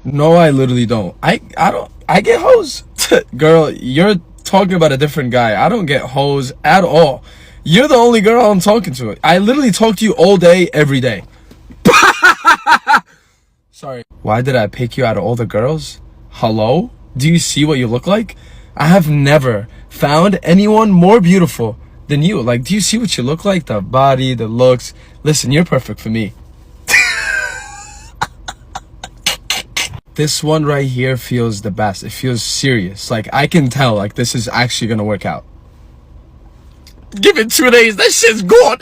No, I literally don't. I don't. I get hoes. Girl, you're talking about a different guy. I don't get hoes at all. You're the only girl I'm talking to. I literally talk to you all day, every day. Sorry. Why did I pick you out of all the girls? Hello? Do you see what you look like? I have never found anyone more beautiful than you. Like, do you see what you look like? The body, the looks. Listen, you're perfect for me. This one right here feels the best. It feels serious. Like, I can tell, like, this is actually gonna work out. Give it 2 days. That shit's gone.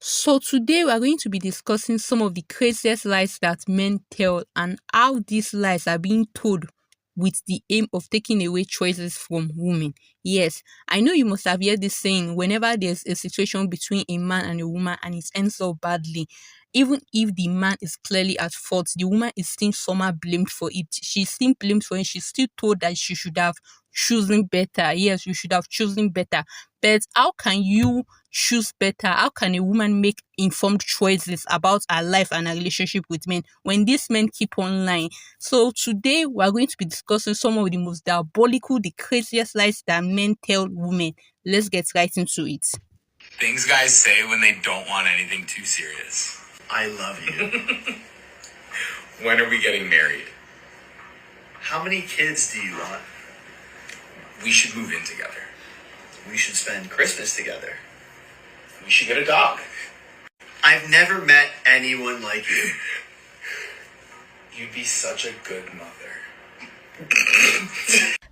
So today we are going to be discussing some of the craziest lies that men tell and how these lies are being told with the aim of taking away choices from women. Yes, I know you must have heard this saying whenever there's a situation between a man and a woman and it ends up badly. Even if the man is clearly at fault, the woman is still somehow blamed for it. She's still blamed for it. She's still told that she should have chosen better. Yes, you should have chosen better. But how can you choose better? How can a woman make informed choices about her life and her relationship with men when these men keep on lying? So today we are going to be discussing some of the most diabolical, the craziest lies that men tell women. Let's get right into it. Things guys say when they don't want anything too serious. I love you. When are we getting married? How many kids do you want? We should move in together. We should spend Christmas together. We should get a dog. I've never met anyone like you. You'd be such a good mother.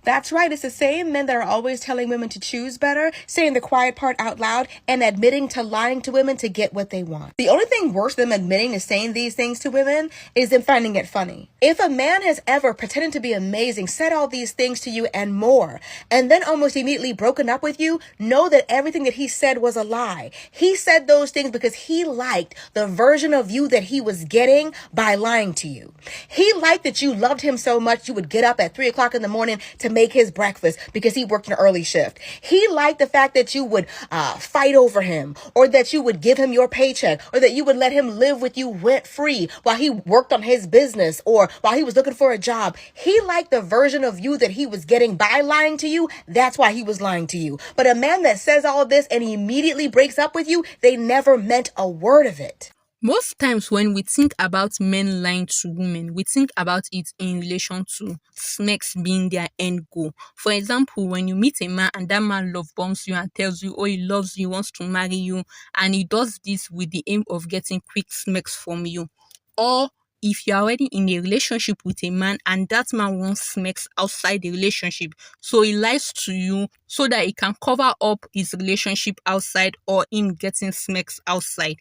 That's right. It's the same men that are always telling women to choose better, saying the quiet part out loud, and admitting to lying to women to get what they want. The only thing worse than admitting to saying these things to women is them finding it funny. If a man has ever pretended to be amazing, said all these things to you and more, and then almost immediately broken up with you, know that everything that he said was a lie. He said those things because he liked the version of you that he was getting by lying to you. He liked that you loved him so much you would get up at 3 o'clock in the morning to make his breakfast because he worked an early shift. He liked the fact that you would fight over him, or that you would give him your paycheck, or that you would let him live with you rent free while he worked on his business or while he was looking for a job. He liked the version of you that he was getting by lying to you. That's why he was lying to you. But a man that says all this and he immediately breaks up with you, they never meant a word of it. Most times when we think about men lying to women, we think about it in relation to sex being their end goal. For example, when you meet a man and that man love bombs you and tells you, oh, he loves you, wants to marry you, and he does this with the aim of getting quick smacks from you. Or if you're already in a relationship with a man and that man wants smacks outside the relationship, so he lies to you so that he can cover up his relationship outside or him getting smacks outside.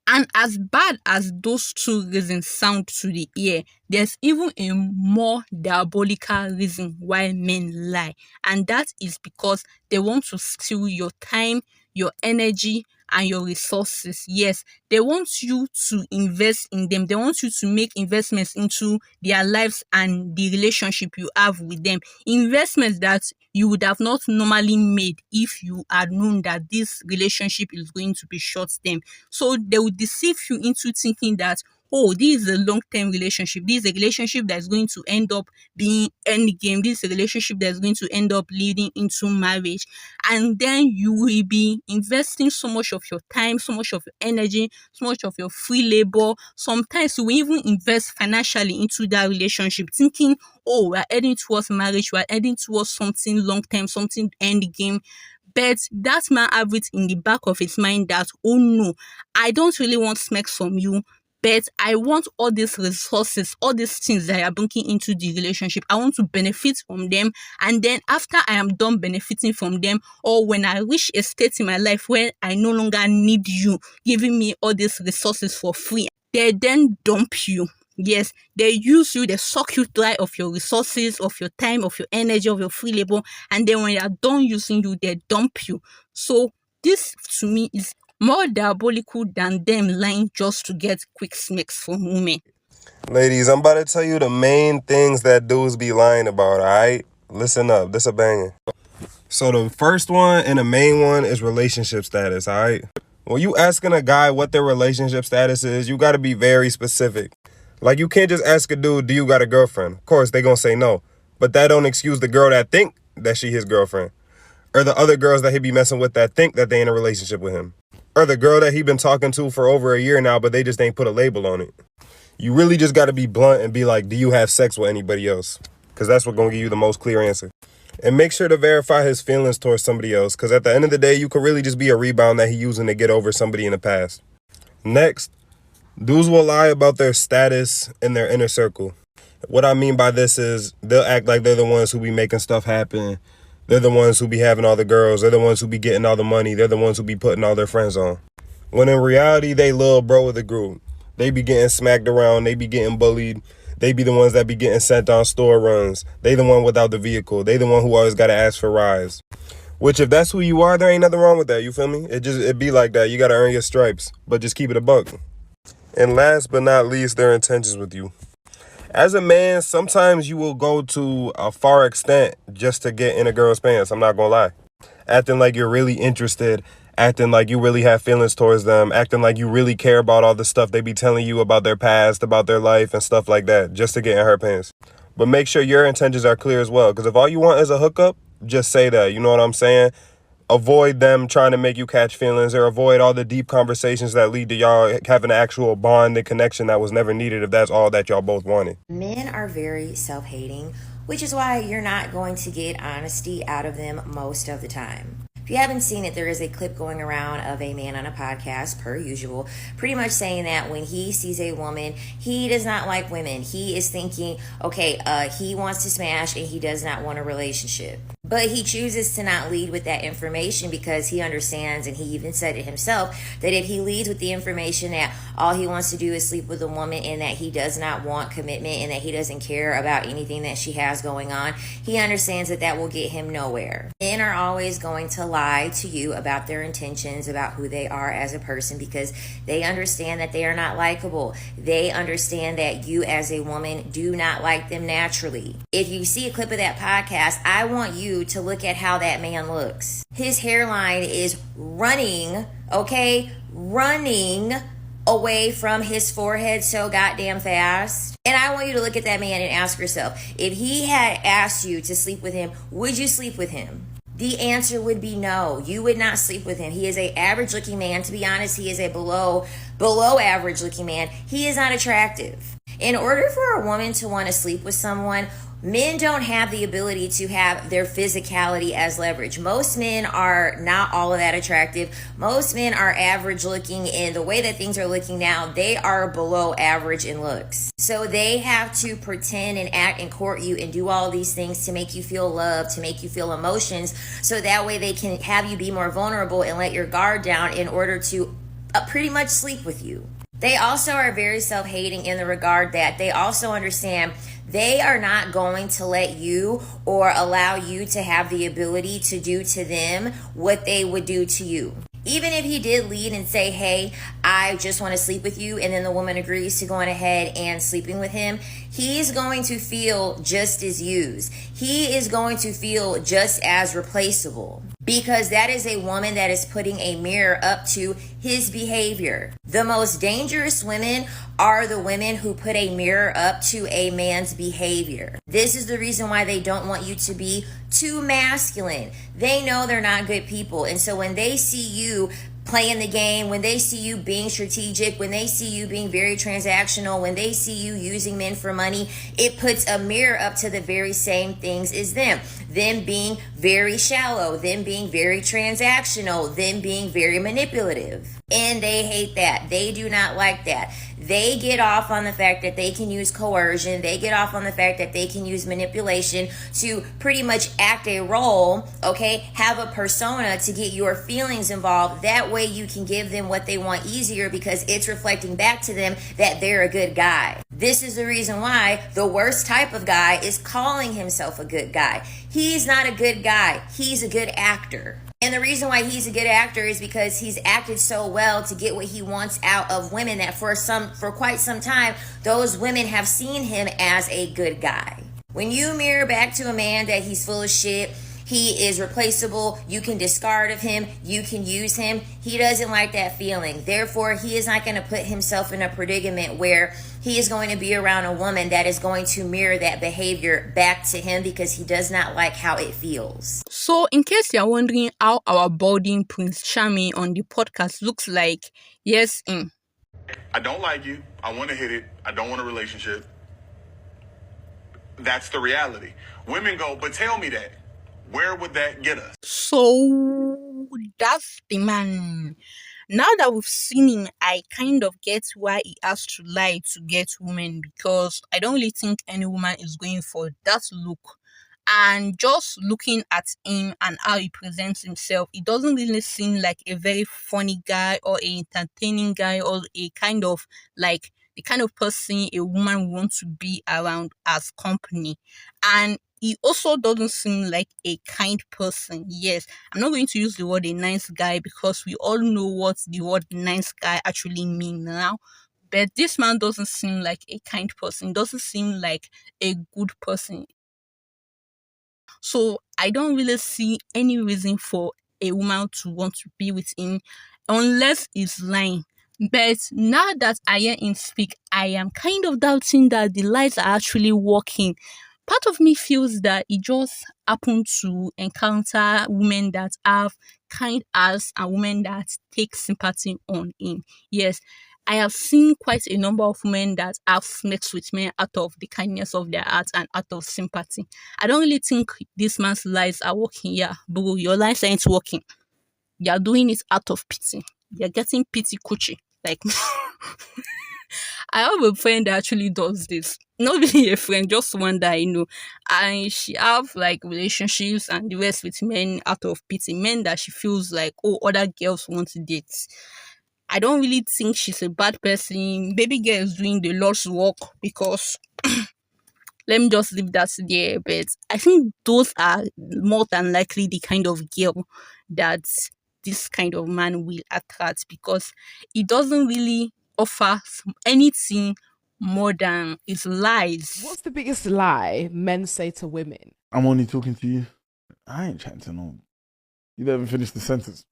And as bad as those two reasons sound to the ear, there's even a more diabolical reason why men lie. And that is because they want to steal your time, your energy, and your resources. Yes, they want you to invest in them. They want you to make investments into their lives and the relationship you have with them. Investments that you would have not normally made if you had known that this relationship is going to be short term. So they will deceive you into thinking that, oh, this is a long-term relationship. This is a relationship that's going to end up being end game. This is a relationship that's going to end up leading into marriage. And then you will be investing so much of your time, so much of your energy, so much of your free labor. Sometimes you will even invest financially into that relationship, thinking, oh, we're heading towards marriage, we're heading towards something long-term, something end game. But that man have it in the back of his mind that, oh no, I don't really want smacks from you, but I want all these resources, all these things that are bringing into the relationship. I want to benefit from them. And then after I am done benefiting from them, or when I reach a state in my life where I no longer need you giving me all these resources for free, they then dump you. Yes, they use you, they suck you dry of your resources, of your time, of your energy, of your free labor. And then when they are done using you, they dump you. So this to me is more diabolical than them lying just to get quick smacks from women. Ladies, I'm about to tell you the main things that dudes be lying about, alright? Listen up, this a banger. So the first one and the main one is relationship status, alright? When you asking a guy what their relationship status is, you gotta be very specific. Like, you can't just ask a dude, do you got a girlfriend? Of course, they gonna say no. But that don't excuse the girl that think that she his girlfriend. Or the other girls that he be messing with that think that they in a relationship with him. Or the girl that he been talking to for over a year now, but they just ain't put a label on it. You really just gotta be blunt and be like, do you have sex with anybody else? Because that's what's gonna give you the most clear answer. And make sure to verify his feelings towards somebody else. Because at the end of the day, you could really just be a rebound that he using to get over somebody in the past. Next, dudes will lie about their status in their inner circle. What I mean by this is they'll act like they're the ones who be making stuff happen. They're the ones who be having all the girls. They're the ones who be getting all the money. They're the ones who be putting all their friends on. When in reality, they little bro of the group. They be getting smacked around. They be getting bullied. They be the ones that be getting sent on store runs. They the one without the vehicle. They the one who always got to ask for rides. Which, if that's who you are, there ain't nothing wrong with that. You feel me? It be like that. You got to earn your stripes. But just keep it a buck. And last but not least, their intentions with you. As a man, sometimes you will go to a far extent just to get in a girl's pants. I'm not going to lie. Acting like you're really interested. Acting like you really have feelings towards them. Acting like you really care about all the stuff they be telling you about their past, about their life and stuff like that, just to get in her pants. But make sure your intentions are clear as well. Because if all you want is a hookup, just say that. You know what I'm saying? Avoid them trying to make you catch feelings, or avoid all the deep conversations that lead to y'all having an actual bond and connection that was never needed if that's all that y'all both wanted. Men are very self-hating, which is why you're not going to get honesty out of them most of the time. If you haven't seen it, there is a clip going around of a man on a podcast, per usual, pretty much saying that when he sees a woman, he does not like women. He is thinking, okay, he wants to smash and he does not want a relationship. But he chooses to not lead with that information because he understands, and he even said it himself, that if he leads with the information that all he wants to do is sleep with a woman and that he does not want commitment and that he doesn't care about anything that she has going on, he understands that that will get him nowhere. Men are always going to lie to you about their intentions, about who they are as a person, because they understand that they are not likable. They understand that you as a woman do not like them naturally. If you see a clip of that podcast, I want you to look at how that man looks. His hairline is running, okay? Running away from his forehead so goddamn fast. And I want you to look at that man and ask yourself, if he had asked you to sleep with him, would you sleep with him? The answer would be no. You would not sleep with him. He is an average looking man. To be honest, he is a below average looking man. He is not attractive. In order for a woman to want to sleep with someone, men don't have the ability to have their physicality as leverage. Most men are not all of that attractive. Most men are average looking, and the way that things are looking now, they are below average in looks. So they have to pretend and act and court you and do all these things to make you feel love, to make you feel emotions, so that way they can have you be more vulnerable and let your guard down in order to pretty much sleep with you. They also are very self-hating in the regard that they also understand they are not going to let you or allow you to have the ability to do to them what they would do to you. Even if he did lead and say, hey, I just want to sleep with you, and then the woman agrees to going ahead and sleeping with him, he's going to feel just as used. He is going to feel just as replaceable, because that is a woman that is putting a mirror up to his behavior. The most dangerous women are the women who put a mirror up to a man's behavior. This is the reason why they don't want you to be too masculine. They know they're not good people. And so when they see you playing the game, when they see you being strategic, when they see you being very transactional, when they see you using men for money, it puts a mirror up to the very same things as them. Them being very shallow, them being very transactional, them being very manipulative. And they hate that. They do not like that. They get off on the fact that they can use coercion. They get off on the fact that they can use manipulation to pretty much act a role, okay? Have a persona to get your feelings involved. That way you can give them what they want easier, because it's reflecting back to them that they're a good guy. This is the reason why the worst type of guy is calling himself a good guy. He's not a good guy. He's a good actor. And the reason why he's a good actor is because he's acted so well to get what he wants out of women that for quite some time, those women have seen him as a good guy. When you mirror back to a man that he's full of shit, He is replaceable. You can discard of him. You can use him. He doesn't like that feeling. Therefore, he is not going to put himself in a predicament where he is going to be around a woman that is going to mirror that behavior back to him because he does not like how it feels. So, in case you're wondering how our budding Prince Charming on the podcast looks like, yes, I don't like you. I want to hit it. I don't want a relationship. That's the reality. Women go, but tell me that. Where would that get us? So that's the man. Now that we've seen him, I kind of get why he has to lie to get women, because I don't really think any woman is going for that look. And just looking at him and how he presents himself, it doesn't really seem like a very funny guy or an entertaining guy or a kind of like the kind of person a woman wants to be around as company. And he also doesn't seem like a kind person. Yes, I'm not going to use the word a nice guy because we all know what the word nice guy actually means now. But this man doesn't seem like a kind person, doesn't seem like a good person. So I don't really see any reason for a woman to want to be with him unless he's lying. But now that I hear him speak, I am kind of doubting that the lies are actually working. Part of me feels that he just happened to encounter women that have kind hearts and women that take sympathy on him. Yes, I have seen quite a number of women that have flirted with men out of the kindness of their hearts and out of sympathy. I don't really think this man's lies are working. Yeah, bro, your lies ain't working. You're doing it out of pity. You're getting pity coochie. Like, I have a friend that actually does this. Not really a friend, just one that I know. And she have like relationships and the rest with men out of pity. Men that she feels like, oh, other girls want to date. I don't really think she's a bad person. Baby girl is doing the Lord's work because let me just leave that there. But I think those are more than likely the kind of girl that this kind of man will attract, because he doesn't really offer anything more than his lies. What's the biggest lie men say to women? I'm only talking to you. I ain't chatting to no one. You don't even finish the sentence.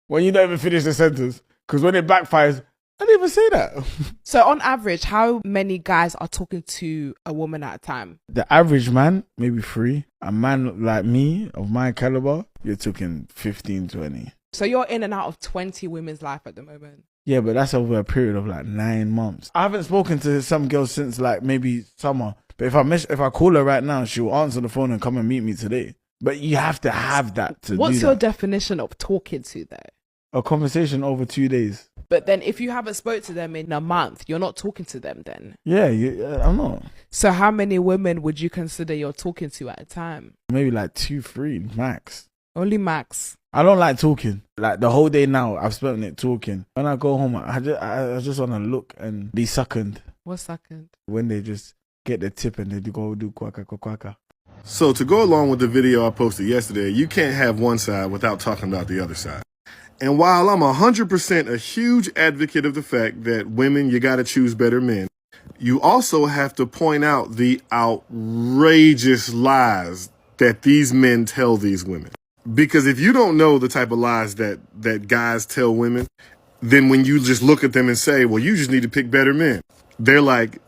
When you don't even finish the sentence, because when it backfires, I didn't even say that. So on average, how many guys are talking to a woman at a time? The average man, maybe 3. A man like me, of my caliber, you're talking 15, 20. So you're in and out of 20 women's life at the moment. Yeah, but that's over a period of like 9 months. I haven't spoken to some girls since like maybe summer. But if I call her right now, she'll answer the phone and come and meet me today. But you have to have that to do that. What's your definition of talking to them? A conversation over 2 days. But then if you haven't spoke to them in a month, you're not talking to them then? Yeah, I'm not. So how many women would you consider you're talking to at a time? Maybe like 2, 3 max. Only max? I don't like talking. Like the whole day now, I've spent it talking. When I go home, I just want to look and be second. What second? When they just get the tip and they go do quacka quacka. So to go along with the video I posted yesterday, you can't have one side without talking about the other side. And while I'm 100% a huge advocate of the fact that women, you got to choose better men, you also have to point out the outrageous lies that these men tell these women. Because if you don't know the type of lies that guys tell women, then when you just look at them and say, well, you just need to pick better men, they're like,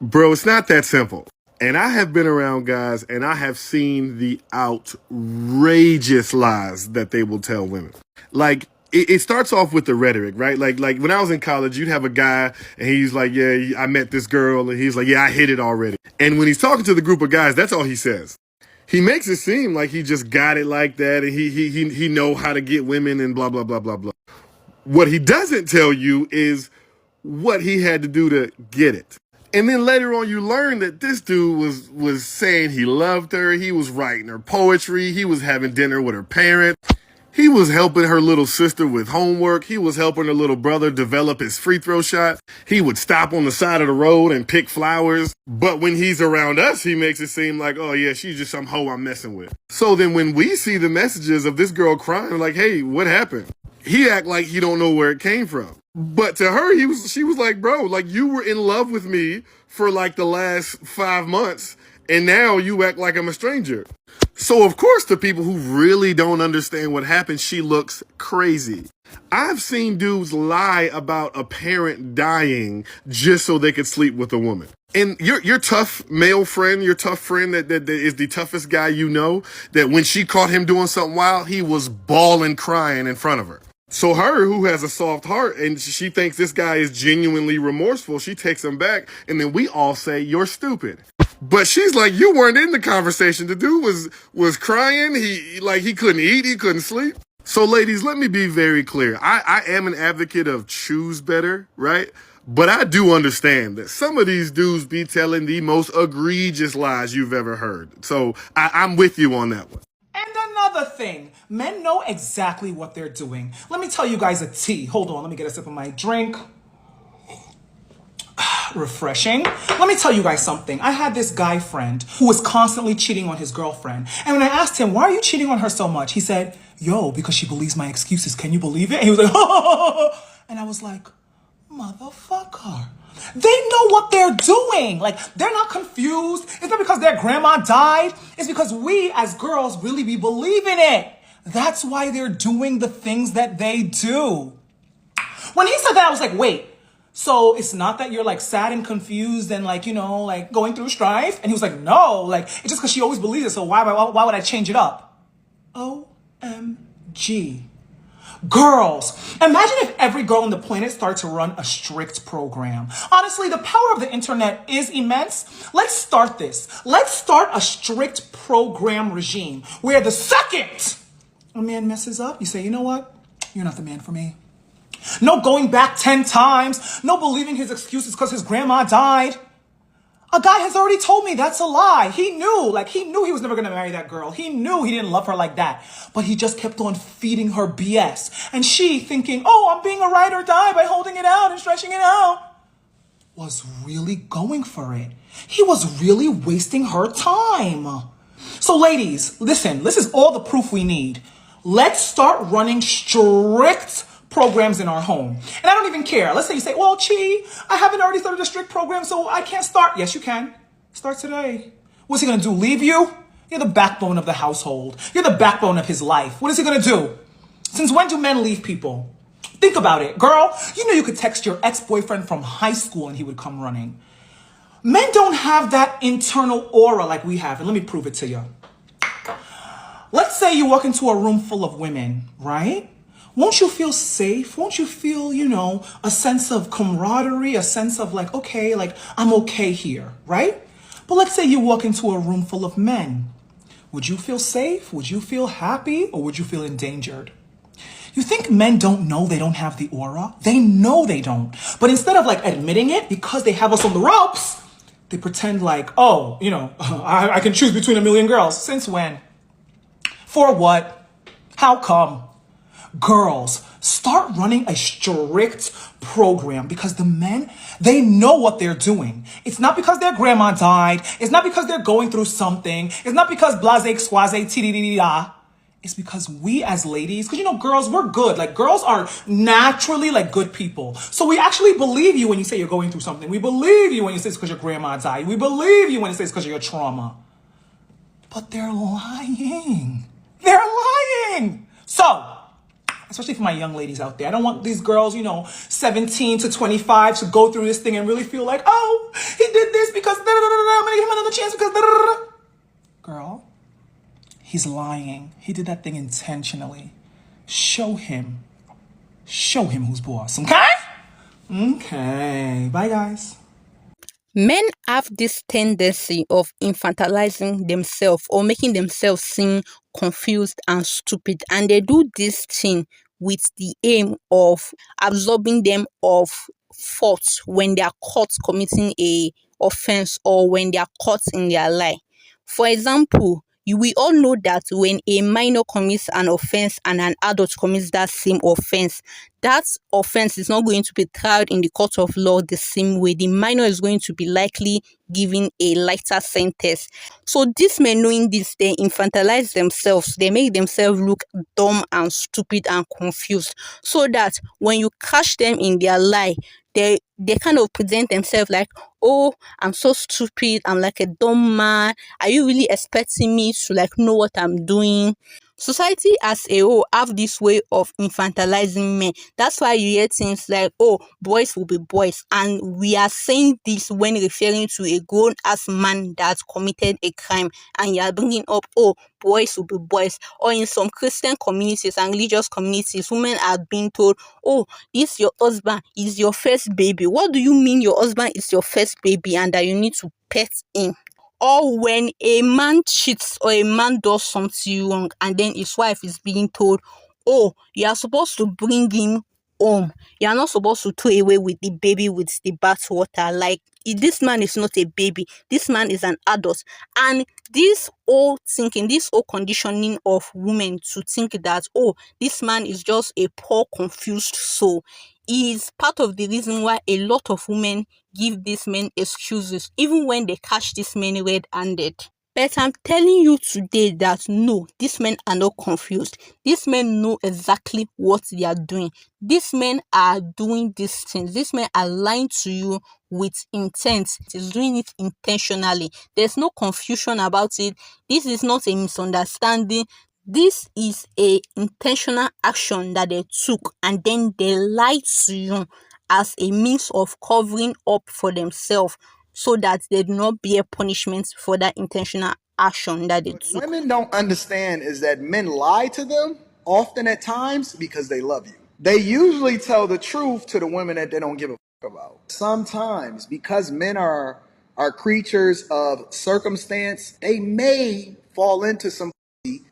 bro, it's not that simple. And I have been around guys and I have seen the outrageous lies that they will tell women. Like, it starts off with the rhetoric, right? Like when I was in college, you'd have a guy and he's like, yeah, I met this girl. And he's like, yeah, I hit it already. And when he's talking to the group of guys, that's all he says. He makes it seem like he just got it like that. And he know how to get women and blah, blah, blah, blah, blah. What he doesn't tell you is what he had to do to get it. And then later on, you learn that this dude was saying he loved her. He was writing her poetry. He was having dinner with her parents. He was helping her little sister with homework. He was helping her little brother develop his free throw shot. He would stop on the side of the road and pick flowers. But when he's around us, he makes it seem like, oh yeah, she's just some hoe I'm messing with. So then when we see the messages of this girl crying, like, hey, what happened? He act like he don't know where it came from. But to her, she was like, bro, like you were in love with me for like the last 5 months. And now you act like I'm a stranger. So, of course, the people who really don't understand what happened, she looks crazy. I've seen dudes lie about a parent dying just so they could sleep with a woman. And your tough male friend, your tough friend that is the toughest guy you know, that when she caught him doing something wild, he was bawling, crying in front of her. So her, who has a soft heart, and she thinks this guy is genuinely remorseful, she takes him back, and then we all say, you're stupid. But she's like, you weren't in the conversation. The dude was crying. He couldn't eat. He couldn't sleep. So ladies, let me be very clear. I am an advocate of choose better, right? But I do understand that some of these dudes be telling the most egregious lies you've ever heard. So I'm with you on that one. And another thing, men know exactly what they're doing. Let me tell you guys a tea. Hold on, let me get a sip of my drink. Refreshing. Let me tell you guys something. I had this guy friend who was constantly cheating on his girlfriend. And when I asked him, why are you cheating on her so much? He said, yo, because she believes my excuses. Can you believe it? And he was like, and I was like, motherfucker. They know what they're doing. Like, they're not confused. It's not because their grandma died. It's because we as girls really be believing it. That's why they're doing the things that they do. When he said that, I was like, wait. So it's not that you're like sad and confused and like, like going through strife? And he was like, no, like it's just because she always believes it. So why would I change it up? OMG. Girls, imagine if every girl on the planet started to run a strict program. Honestly, the power of the internet is immense. Let's start this. Let's start a strict program regime where the second a man messes up, you say, you know what? You're not the man for me. No going back 10 times. No believing his excuses because his grandma died. A guy has already told me that's a lie. He knew he was never going to marry that girl. He knew he didn't love her like that. But he just kept on feeding her BS. And she thinking, oh, I'm being a ride or die by holding it out and stretching it out, was really going for it. He was really wasting her time. So ladies, listen, this is all the proof we need. Let's start running strict programs in our home. And I don't even care. Let's say you say, well, Chi, I haven't already started a strict program, so I can't start. Yes, you can. Start today. What's he going to do? Leave you? You're the backbone of the household. You're the backbone of his life. What is he going to do? Since when do men leave people? Think about it. Girl, you know you could text your ex-boyfriend from high school and he would come running. Men don't have that internal aura like we have. And let me prove it to you. Let's say you walk into a room full of women, right? Won't you feel safe? Won't you feel, a sense of camaraderie, a sense of like, okay, like I'm okay here, right? But let's say you walk into a room full of men. Would you feel safe? Would you feel happy? Or would you feel endangered? You think men don't know they don't have the aura? They know they don't. But instead of like admitting it because they have us on the ropes, they pretend like, oh, I can choose between a million girls. Since when? For what? How come? Girls, start running a strict program because the men, they know what they're doing. It's not because their grandma died. It's not because they're going through something. It's not because blase, squaze, ti-di-di-di-da. It's because we as ladies, because girls, we're good. Like girls are naturally like good people. So we actually believe you when you say you're going through something. We believe you when you say it's because your grandma died. We believe you when you say it's because of your trauma. But they're lying. They're lying. So, especially for my young ladies out there, I don't want these girls, 17 to 25 to go through this thing and really feel like, oh, he did this because I'm going to give him another chance because Girl, he's lying. He did that thing intentionally. Show him who's boss, okay? Okay, bye guys. Men have this tendency of infantilizing themselves or making themselves seem confused and stupid, and they do this thing with the aim of absorbing them of fault when they are caught committing a offense or when they are caught in their lie. For example, we all know that when a minor commits an offense and an adult commits that same offense, that offense is not going to be tried in the court of law the same way. The minor is going to be likely given a lighter sentence. So these men, knowing this, they infantilize themselves. They make themselves look dumb and stupid and confused, so that when you catch them in their lie, they they kind of present themselves like, oh, I'm so stupid, I'm like a dumb man. Are you really expecting me to like know what I'm doing? Society as a whole have this way of infantilizing men. That's why you hear things like, oh, boys will be boys. And we are saying this when referring to a grown-ass man that committed a crime. And you are bringing up, oh, boys will be boys. Or in some Christian communities and religious communities, women are being told, oh, this your husband is your first baby. What do you mean your husband is your first baby and that you need to pet him? Or when a man cheats or a man does something wrong and then his wife is being told, oh, you are supposed to bring him home. You are not supposed to throw away with the baby with the bath water. Like, this man is not a baby. This man is an adult. And this whole thinking, this whole conditioning of women to think that, oh, this man is just a poor, confused soul is part of the reason why a lot of women give these men excuses, even when they catch these men red-handed. But I'm telling you today that no, these men are not confused. These men know exactly what they are doing. These men are doing these things. These men are lying to you with intent. It is doing it intentionally. There's no confusion about it. This is not a misunderstanding. This is a intentional action that they took and then they lied to you as a means of covering up for themselves so that there do not be a punishment for that intentional action that they took. Women don't understand is that men lie to them often at times because they love you. They usually tell the truth to the women that they don't give a fuck about. Sometimes because men are creatures of circumstance, they may fall into some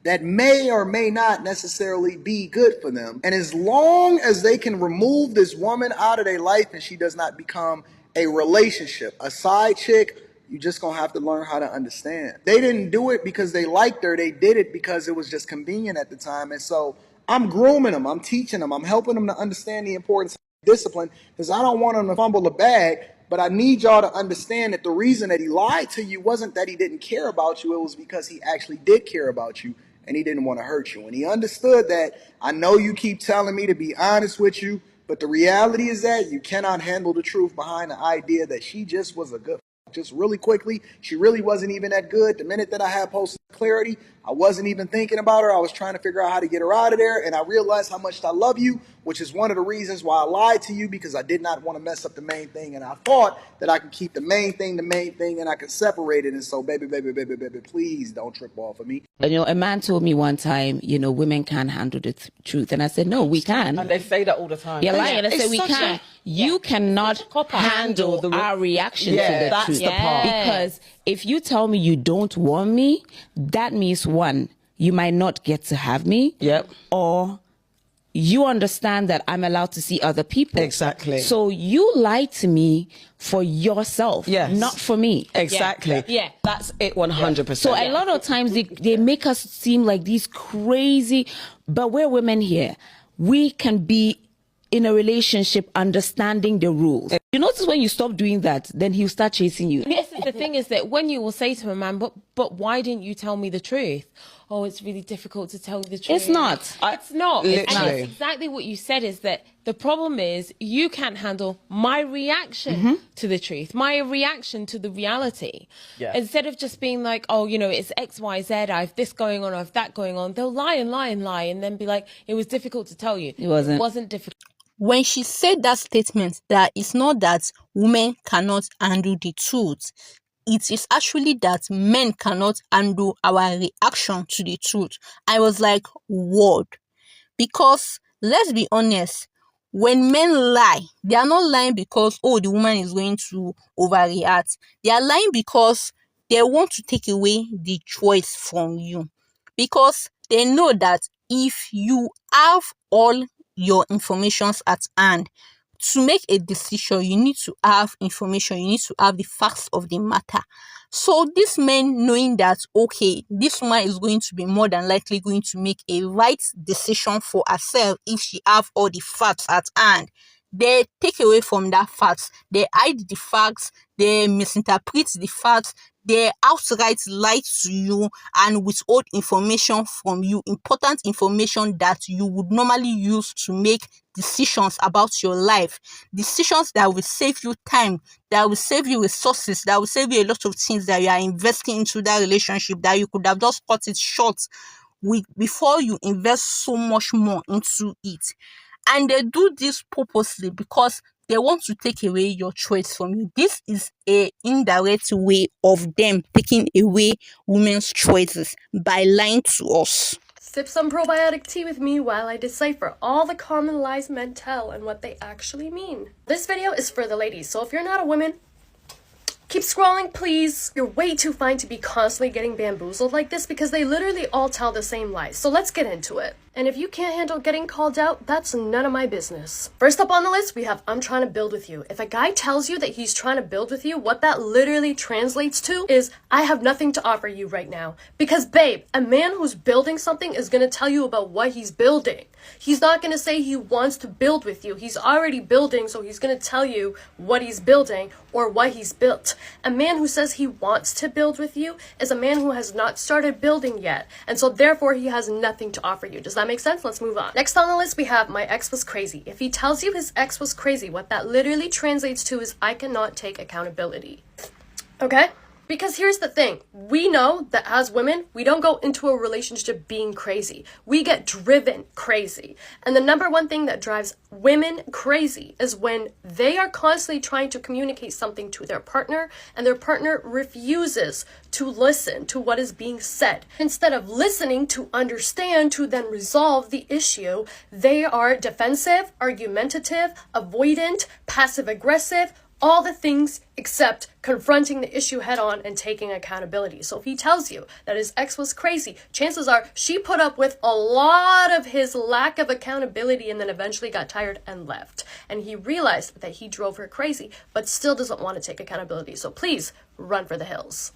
that may or may not necessarily be good for them. And as long as they can remove this woman out of their life and she does not become a relationship, a side chick, you just gonna have to learn how to understand. They didn't do it because they liked her. They did it because it was just convenient at the time. And so I'm grooming them. I'm teaching them. I'm helping them to understand the importance of discipline because I don't want them to fumble the bag. But I need y'all to understand that the reason that he lied to you wasn't that he didn't care about you. It was because he actually did care about you and he didn't want to hurt you. And he understood that I know you keep telling me to be honest with you, but the reality is that you cannot handle the truth behind the idea that she just was a good just really quickly. She really wasn't even that good. The minute that I had posted clarity, I wasn't even thinking about her. I was trying to figure out how to get her out of there. And I realized how much I love you, which is one of the reasons why I lied to you, because I did not want to mess up the main thing. And I thought that I could keep the main thing, and I could separate it. And so, baby, please don't trip off of me. You know, a man told me one time, you know, women can't handle the truth. And I said, no, we can. And they say that all the time. You're lying. I said, we can. You cannot handle our reaction to the truth. The part. Because if you tell me you don't want me, that means one, you might not get to have me. Yep. Or you understand that I'm allowed to see other people. Exactly. So you lie to me for yourself, not for me. Exactly. Yeah. That's it 100%. So a lot of times they make us seem like these crazy, but we're women here. We can be in a relationship understanding the rules. You notice when you stop doing that, then he'll start chasing you. Yes, the thing is that when you will say to a man, but why didn't you tell me the truth? Oh, it's really difficult to tell you the truth. It's not. It's not. Literally. And it's exactly what you said is that the problem is you can't handle my reaction to the truth, my reaction to the reality. Yeah. Instead of just being like, oh, you know, it's X, Y, Z, I have this going on, I have that going on. They'll lie and lie and lie and then be like, it was difficult to tell you. It wasn't. It wasn't difficult. When she said that statement that it's not that women cannot handle the truth, it is actually that men cannot handle our reaction to the truth. I was like, what? Because let's be honest, when men lie, they are not lying because, oh, the woman is going to overreact. They are lying because they want to take away the choice from you. Because they know that if you have all your informations at hand, to make a decision, you need to have information, you need to have the facts of the matter. So these men, knowing that, okay, this woman is going to be more than likely going to make a right decision for herself if she have all the facts at hand, they take away from that facts, they hide the facts, they misinterpret the facts, they outright lie to you and withhold information from you, important information that you would normally use to make decisions about your life, decisions that will save you time, that will save you resources, that will save you a lot of things that you are investing into that relationship that you could have just cut it short before you invest so much more into it. And they do this purposely because they want to take away your choice from you. This is a indirect way of them taking away women's choices by lying to us. Sip some probiotic tea with me while I decipher all the common lies men tell and what they actually mean. This video is for the ladies, so if you're not a woman, keep scrolling, please. You're way too fine to be constantly getting bamboozled like this because they literally all tell the same lies. So let's get into it. And if you can't handle getting called out, that's none of my business. First up on the list, we have I'm trying to build with you. If a guy tells you that he's trying to build with you, what that literally translates to is I have nothing to offer you right now. Because babe, a man who's building something is going to tell you about what he's building. He's not going to say he wants to build with you. He's already building, so he's going to tell you what he's building or what he's built. A man who says he wants to build with you is a man who has not started building yet, and so therefore he has nothing to offer you. Does that make sense? Let's move on. Next on the list, we have my ex was crazy. If he tells you his ex was crazy, what that literally translates to is I cannot take accountability. Okay? Because here's the thing, we know that as women, we don't go into a relationship being crazy. We get driven crazy. And the number one thing that drives women crazy is when they are constantly trying to communicate something to their partner and their partner refuses to listen to what is being said. Instead of listening to understand to then resolve the issue, they are defensive, argumentative, avoidant, passive aggressive, all the things except confronting the issue head on and taking accountability. So if he tells you that his ex was crazy, chances are she put up with a lot of his lack of accountability and then eventually got tired and left. And he realized that he drove her crazy, but still doesn't want to take accountability. So please run for the hills.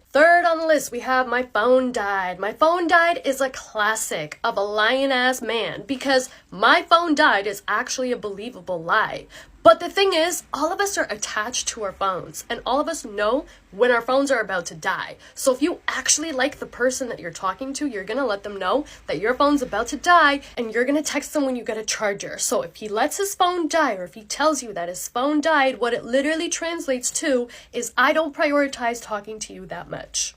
Third on the list, we have my phone died. My phone died is a classic of a lying ass man because my phone died is actually a believable lie. But the thing is, all of us are attached to our phones and all of us know when our phones are about to die. So if you actually like the person that you're talking to, you're going to let them know that your phone's about to die and you're going to text them when you get a charger. So if he lets his phone die or if he tells you that his phone died, what it literally translates to is I don't prioritize talking to you that much.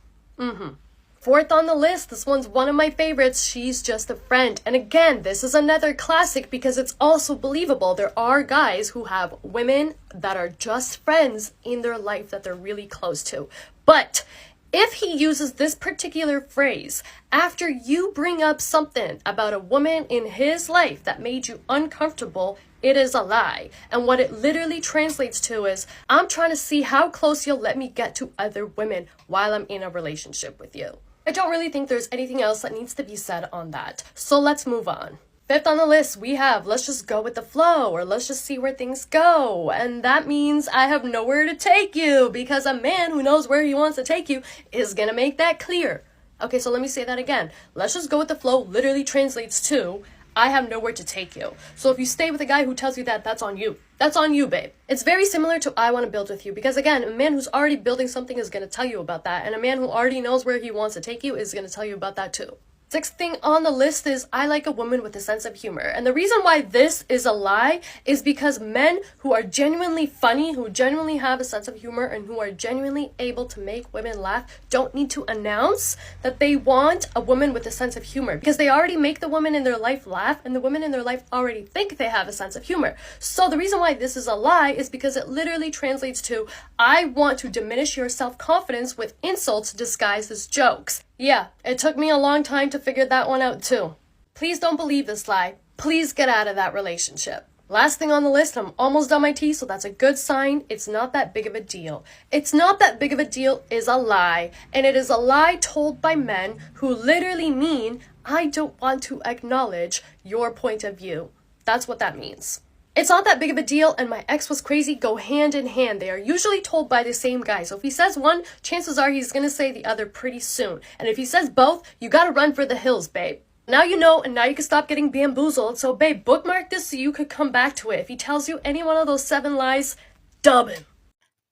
Fourth on the list, this one's one of my favorites, she's just a friend. And again, this is another classic because it's also believable. There are guys who have women that are just friends in their life that they're really close to. But if he uses this particular phrase after you bring up something about a woman in his life that made you uncomfortable, it is a lie. And what it literally translates to is, I'm trying to see how close you'll let me get to other women while I'm in a relationship with you. I don't really think there's anything else that needs to be said on that. So let's move on. Fifth on the list, we have let's just go with the flow or let's just see where things go. And that means I have nowhere to take you because a man who knows where he wants to take you is going to make that clear. Okay, so let me say that again. Let's just go with the flow literally translates to I have nowhere to take you. So if you stay with a guy who tells you that, that's on you. That's on you, babe. It's very similar to I want to build with you because again, a man who's already building something is going to tell you about that. And a man who already knows where he wants to take you is going to tell you about that too. Sixth thing on the list is I like a woman with a sense of humor. And the reason why this is a lie is because men who are genuinely funny, who genuinely have a sense of humor, and who are genuinely able to make women laugh don't need to announce that they want a woman with a sense of humor because they already make the woman in their life laugh and the women in their life already think they have a sense of humor. So the reason why this is a lie is because it literally translates to I want to diminish your self-confidence with insults disguised as jokes. Yeah, it took me a long time to figure that one out too. Please don't believe this lie. Please get out of that relationship. Last thing on the list, I'm almost done my tea, so that's a good sign. It's not that big of a deal. It's not that big of a deal is a lie, and it is a lie told by men who literally mean, I don't want to acknowledge your point of view. That's what that means. It's not that big of a deal and my ex was crazy go hand in hand. They are usually told by the same guy. So if he says one, chances are he's going to say the other pretty soon. And if he says both, you got to run for the hills, babe. Now you know, and now you can stop getting bamboozled. So babe, bookmark this so you could come back to it. If he tells you any one of those 7 lies, dub him.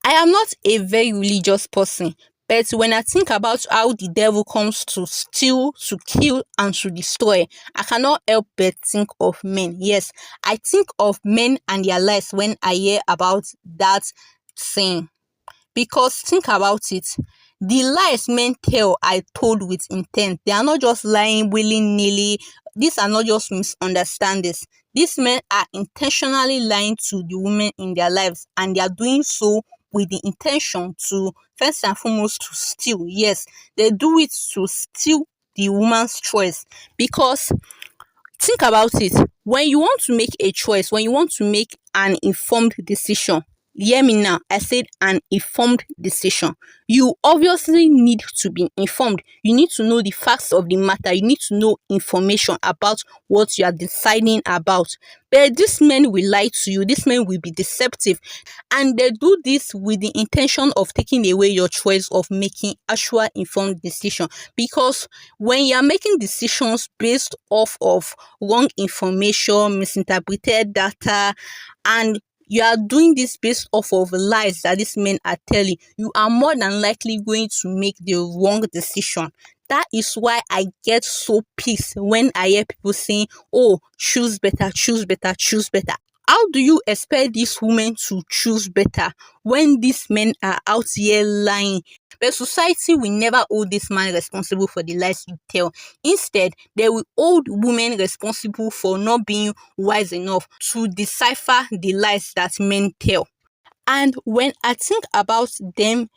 I am not a very religious person, But when I think about how the devil comes to steal, to kill, and to destroy, I cannot help but think of men. Yes, I think of men and their lives when I hear about that saying. Because think about it, the lies men tell are told with intent. They are not just lying willy-nilly. These are not just misunderstandings. These men are intentionally lying to the women in their lives, and they are doing so with the intention to, first and foremost, to steal. Yes, they do it to steal the woman's choice. Because think about it, when you want to make a choice, when you want to make an informed decision, hear me now, I said an informed decision, you obviously need to be informed. You need to know the facts of the matter. You need to know information about what you are deciding about. But these men will lie to you. These men will be deceptive, and they do this with the intention of taking away your choice of making actual informed decision. Because when you are making decisions based off of wrong information, misinterpreted data, and you are doing this based off of lies that these men are telling, you are more than likely going to make the wrong decision. That is why I get so pissed when I hear people saying, oh, choose better, choose better, choose better. How do you expect these women to choose better when these men are out here lying? But society will never hold this man responsible for the lies he tell. Instead, they will hold women responsible for not being wise enough to decipher the lies that men tell. And when I think about them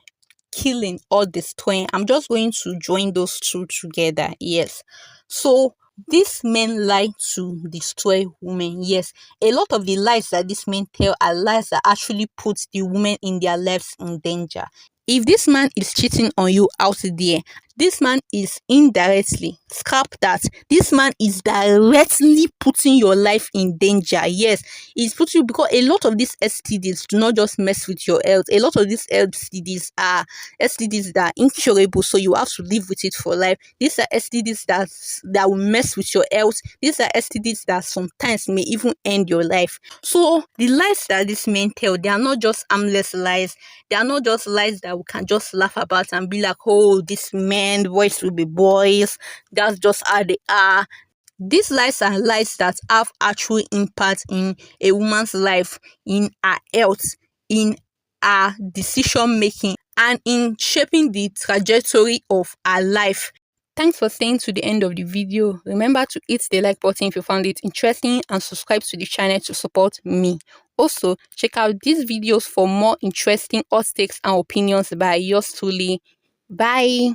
killing or destroying, I'm just going to join those two together. Yes. So these men lie to destroy women. Yes. A lot of the lies that these men tell are lies that actually put the women in their lives in danger. If this man is cheating on you out there, this man is indirectly, scrap that, this man is directly putting your life in danger. Yes, it's putting you, because a lot of these STDs do not just mess with your health. A lot of these STDs are STDs that are incurable, so you have to live with it for life. These are STDs that will mess with your health. These are STDs that sometimes may even end your life. So the lies that these men tell, they are not just harmless lies. They are not just lies that we can just laugh about and be like, oh, this men, boys will be boys. That's just how they are. These lies are lies that have actual impact in a woman's life, in her health, in her decision making, and in shaping the trajectory of her life. Thanks for staying to the end of the video. Remember to hit the like button if you found it interesting, and subscribe to the channel to support me. Also, check out these videos for more interesting hot takes and opinions by yours truly. Bye.